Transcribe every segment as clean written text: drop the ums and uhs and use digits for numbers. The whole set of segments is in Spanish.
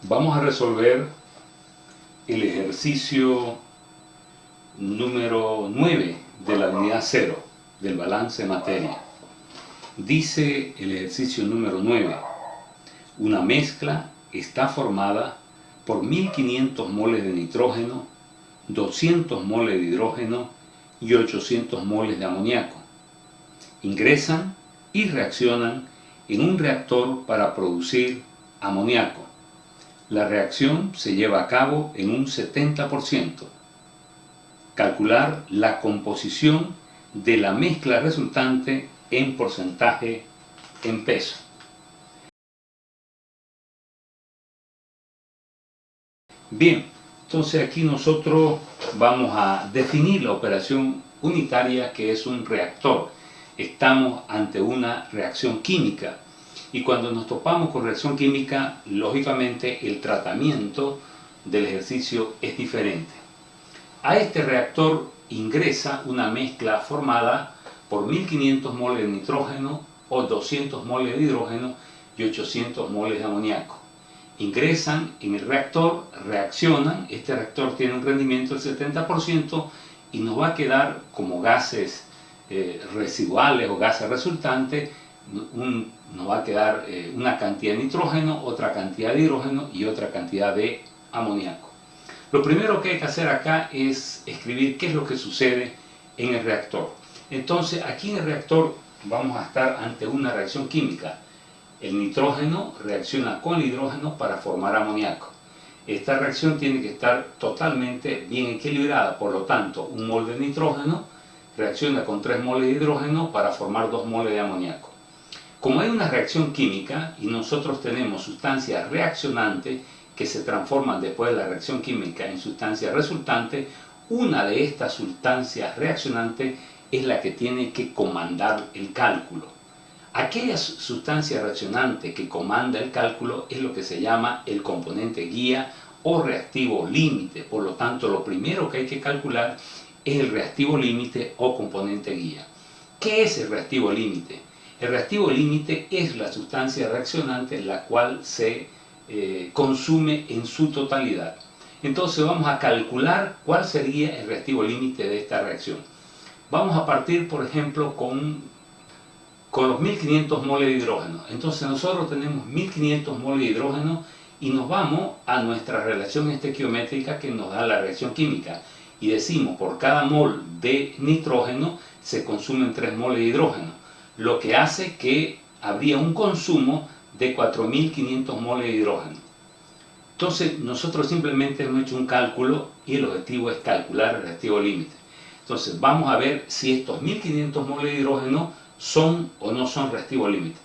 Vamos a resolver el ejercicio número 9 de la unidad 0 del balance de materia. Dice el ejercicio número 9, una mezcla está formada por 1500 moles de nitrógeno, 200 moles de hidrógeno y 800 moles de amoníaco. Ingresan y reaccionan en un reactor para producir amoníaco. La reacción se lleva a cabo en un 70%. Calcular la composición de la mezcla resultante en porcentaje en peso. Bien, entonces aquí nosotros vamos a definir la operación unitaria, que es un reactor. Estamos ante una reacción química. Y cuando nos topamos con reacción química, lógicamente el tratamiento del ejercicio es diferente. A este reactor ingresa una mezcla formada por 1500 moles de nitrógeno o 200 moles de hidrógeno y 800 moles de amoníaco. Ingresan en el reactor, reaccionan, este reactor tiene un rendimiento del 70% y nos va a quedar como gases residuales o gases resultantes, nos va a quedar una cantidad de nitrógeno, otra cantidad de hidrógeno y otra cantidad de amoníaco. Lo primero que hay que hacer acá es escribir qué es lo que sucede en el reactor. Entonces aquí en el reactor vamos a estar ante una reacción química. El nitrógeno reacciona con el hidrógeno para formar amoníaco. Esta reacción tiene que estar totalmente bien equilibrada, por lo tanto un mol de nitrógeno reacciona con 3 moles de hidrógeno para formar 2 moles de amoníaco. Como hay una reacción química y nosotros tenemos sustancias reaccionantes que se transforman después de la reacción química en sustancias resultantes, una de estas sustancias reaccionantes es la que tiene que comandar el cálculo. Aquella sustancia reaccionante que comanda el cálculo es lo que se llama el componente guía o reactivo límite. Por lo tanto, lo primero que hay que calcular es el reactivo límite o componente guía. ¿Qué es el reactivo límite? El reactivo límite es la sustancia reaccionante la cual se consume en su totalidad. Entonces vamos a calcular cuál sería el reactivo límite de esta reacción. Vamos a partir, por ejemplo, con los 1500 moles de hidrógeno. Entonces nosotros tenemos 1500 moles de hidrógeno y nos vamos a nuestra relación estequiométrica que nos da la reacción química. Y decimos, por cada mol de nitrógeno se consumen 3 moles de hidrógeno, lo que hace que habría un consumo de 4500 moles de hidrógeno. Entonces nosotros simplemente hemos hecho un cálculo y el objetivo es calcular el reactivo límite. Entonces vamos a ver si estos 1500 moles de hidrógeno son o no son reactivo límite.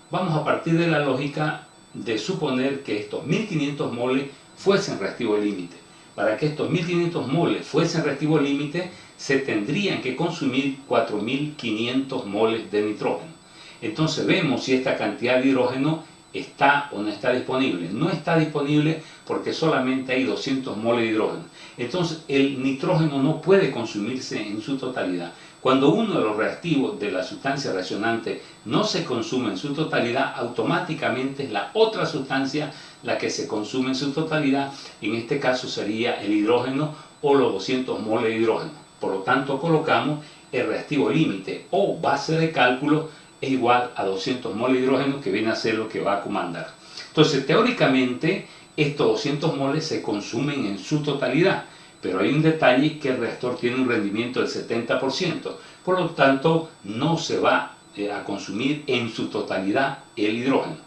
Vamos a partir de la lógica de suponer que estos 1500 moles fuesen reactivo límite. Para que estos 1500 moles fuesen reactivo límite, se tendrían que consumir 4500 moles de nitrógeno. Entonces vemos si esta cantidad de hidrógeno está o no está disponible. No está disponible porque solamente hay 200 moles de hidrógeno. Entonces el nitrógeno no puede consumirse en su totalidad. Cuando uno de los reactivos de la sustancia reaccionante no se consume en su totalidad, automáticamente es la otra sustancia la que se consume en su totalidad. En este caso sería el hidrógeno o los 200 moles de hidrógeno. Por lo tanto, colocamos el reactivo límite o base de cálculo es igual a 200 moles de hidrógeno, que viene a ser lo que va a comandar. Entonces, teóricamente, estos 200 moles se consumen en su totalidad. Pero hay un detalle, que el reactor tiene un rendimiento del 70%, por lo tanto no se va a consumir en su totalidad el hidrógeno.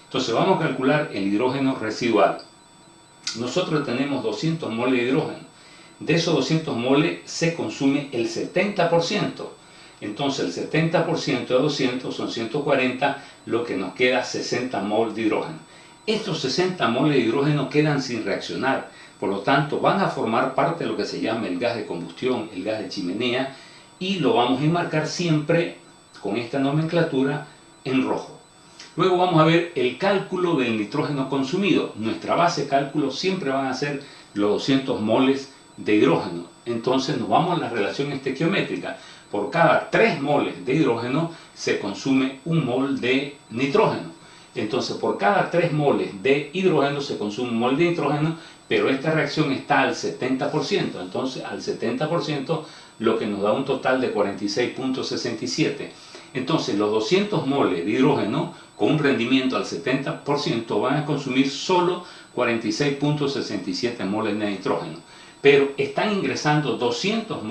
Entonces vamos a calcular el hidrógeno residual. Nosotros tenemos 200 moles de hidrógeno. De esos 200 moles se consume el 70%. Entonces el 70% de 200 son 140, lo que nos queda 60 moles de hidrógeno. Estos 60 moles de hidrógeno quedan sin reaccionar. Por lo tanto, van a formar parte de lo que se llama el gas de combustión, el gas de chimenea, y lo vamos a enmarcar siempre con esta nomenclatura en rojo. Luego vamos a ver el cálculo del nitrógeno consumido. Nuestra base de cálculo siempre van a ser los 200 moles de hidrógeno. Entonces nos vamos a la relación estequiométrica. Por cada 3 moles de hidrógeno se consume 1 mol de nitrógeno. Entonces, por cada 3 moles de hidrógeno se consume un mol de nitrógeno, pero esta reacción está al 70%. Entonces, al 70%, lo que nos da un total de 46.67. Entonces, los 200 moles de hidrógeno con un rendimiento al 70% van a consumir solo 46.67 moles de nitrógeno. Pero están ingresando 1500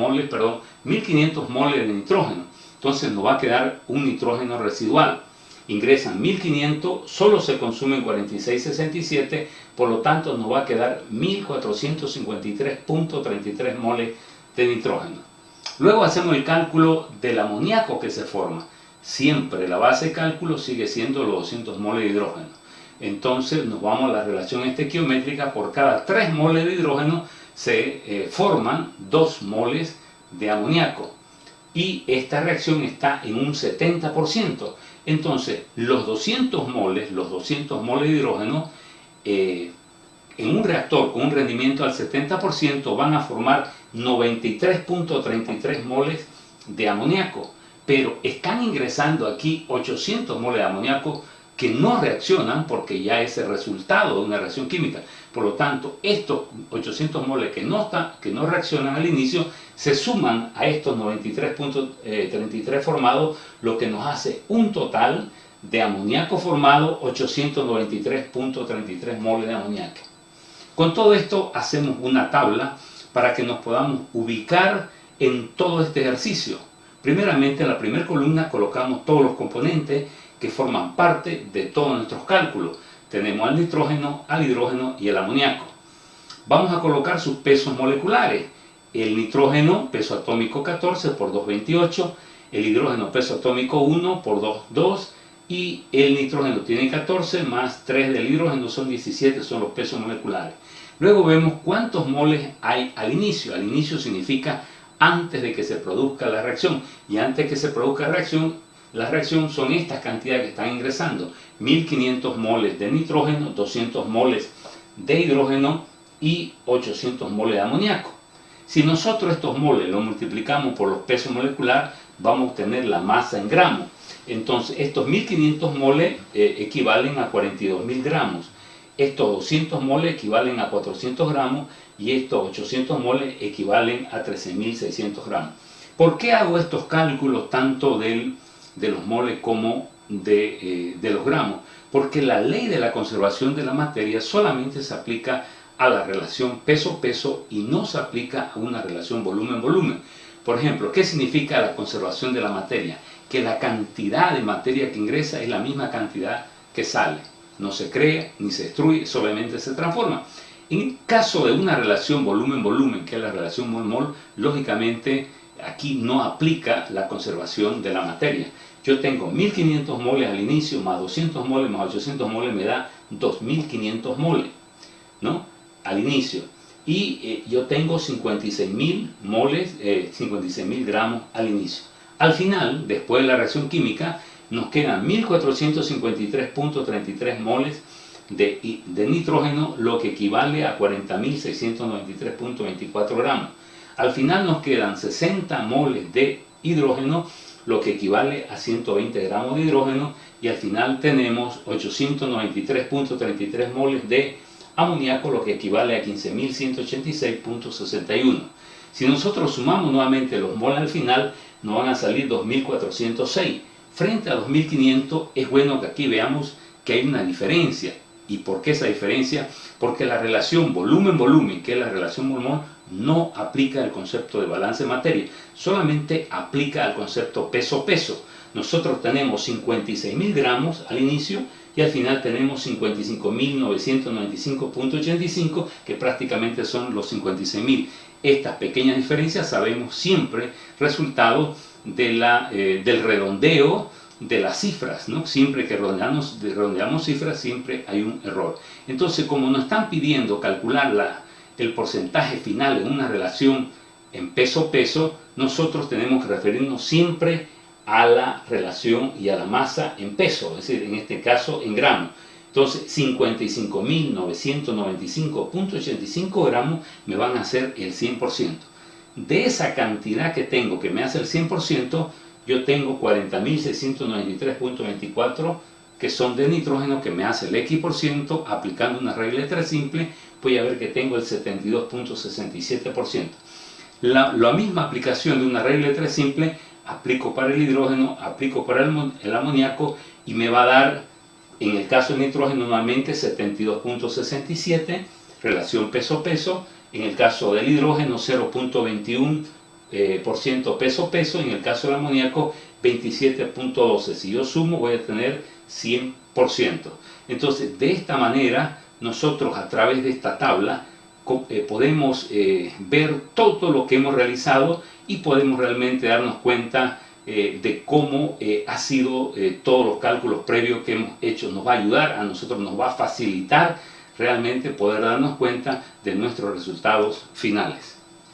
moles de nitrógeno. Entonces nos va a quedar un nitrógeno residual. Ingresan 1500, solo se consumen 46.67, por lo tanto nos va a quedar 1453.33 moles de nitrógeno. Luego hacemos el cálculo del amoníaco que se forma. Siempre la base de cálculo sigue siendo los 200 moles de hidrógeno. Entonces nos vamos a la relación estequiométrica. Por cada 3 moles de hidrógeno se forman 2 moles de amoníaco. Y esta reacción está en un 70%. Entonces, los 200 moles de hidrógeno, en un reactor con un rendimiento al 70% van a formar 93.33 moles de amoníaco. Pero están ingresando aquí 800 moles de amoníaco que no reaccionan porque ya es el resultado de una reacción química. Por lo tanto, estos 800 moles que no reaccionan al inicio se suman a estos 93.33 formados, lo que nos hace un total de amoníaco formado 893.33 moles de amoníaco. Con todo esto hacemos una tabla para que nos podamos ubicar en todo este ejercicio. Primeramente, en la primera columna colocamos todos los componentes que forman parte de todos nuestros cálculos. Tenemos al nitrógeno, al hidrógeno y el amoníaco. Vamos a colocar sus pesos moleculares. El nitrógeno, peso atómico 14 por 2,28. El hidrógeno, peso atómico 1 por 2,2. Y el nitrógeno tiene 14 más 3 del hidrógeno son 17, son los pesos moleculares. Luego vemos cuántos moles hay al inicio. Al inicio significa antes de que se produzca la reacción. Y antes de que se produzca la reacción son estas cantidades que están ingresando. 1500 moles de nitrógeno, 200 moles de hidrógeno y 800 moles de amoníaco. Si nosotros estos moles los multiplicamos por los pesos moleculares, vamos a obtener la masa en gramos. Entonces, estos 1500 moles equivalen a 42.000 gramos. Estos 200 moles equivalen a 400 gramos y estos 800 moles equivalen a 13.600 gramos. ¿Por qué hago estos cálculos tanto de los moles como de los gramos? Porque la ley de la conservación de la materia solamente se aplica a la relación peso-peso y no se aplica a una relación volumen-volumen. Por ejemplo, ¿qué significa la conservación de la materia? Que la cantidad de materia que ingresa es la misma cantidad que sale. No se crea ni se destruye, solamente se transforma. En caso de una relación volumen-volumen, que es la relación mol-mol, lógicamente aquí no aplica la conservación de la materia. Yo tengo 1500 moles al inicio, más 200 moles, más 800 moles, me da 2500 moles, ¿no? Al inicio. Y yo tengo 56.000 moles, 56.000 gramos al inicio. Al final, después de la reacción química, nos quedan 1453.33 moles de nitrógeno, lo que equivale a 40.693.24 gramos. Al final nos quedan 60 moles de hidrógeno, lo que equivale a 120 gramos de hidrógeno, y al final tenemos 893.33 moles de amoníaco, lo que equivale a 15.186.61. Si nosotros sumamos nuevamente los moles al final, nos van a salir 2.406. Frente a 2.500, es bueno que aquí veamos que hay una diferencia. ¿Y por qué esa diferencia? Porque la relación volumen-volumen, que es la relación mol-mol, no aplica el concepto de balance de materia, solamente aplica el concepto peso-peso. Nosotros tenemos 56.000 gramos al inicio y al final tenemos 55.995.85, que prácticamente son los 56.000. Estas pequeñas diferencias sabemos siempre resultado del redondeo de las cifras, ¿no? Siempre que redondeamos cifras, siempre hay un error. Entonces, como nos están pidiendo calcular el porcentaje final en una relación en peso-peso, nosotros tenemos que referirnos siempre a la relación y a la masa en peso, es decir, en este caso en gramos. Entonces, 55.995.85 gramos me van a hacer el 100%. De esa cantidad que tengo, que me hace el 100%, yo tengo 40.693.24 que son de nitrógeno, que me hace el X%, aplicando una regla de 3 simple, voy a ver que tengo el 72.67%. La misma aplicación de una regla de 3 simple, aplico para el hidrógeno, aplico para el amoníaco, y me va a dar, en el caso del nitrógeno, nuevamente 72.67, relación peso-peso. En el caso del hidrógeno, 0.21% peso-peso. En el caso del amoníaco, 27.12. Si yo sumo, voy a tener 100%. Entonces, de esta manera, nosotros a través de esta tabla podemos ver todo lo que hemos realizado y podemos realmente darnos cuenta de cómo ha sido todos los cálculos previos que hemos hecho. Nos va a ayudar a nosotros, nos va a facilitar realmente poder darnos cuenta de nuestros resultados finales.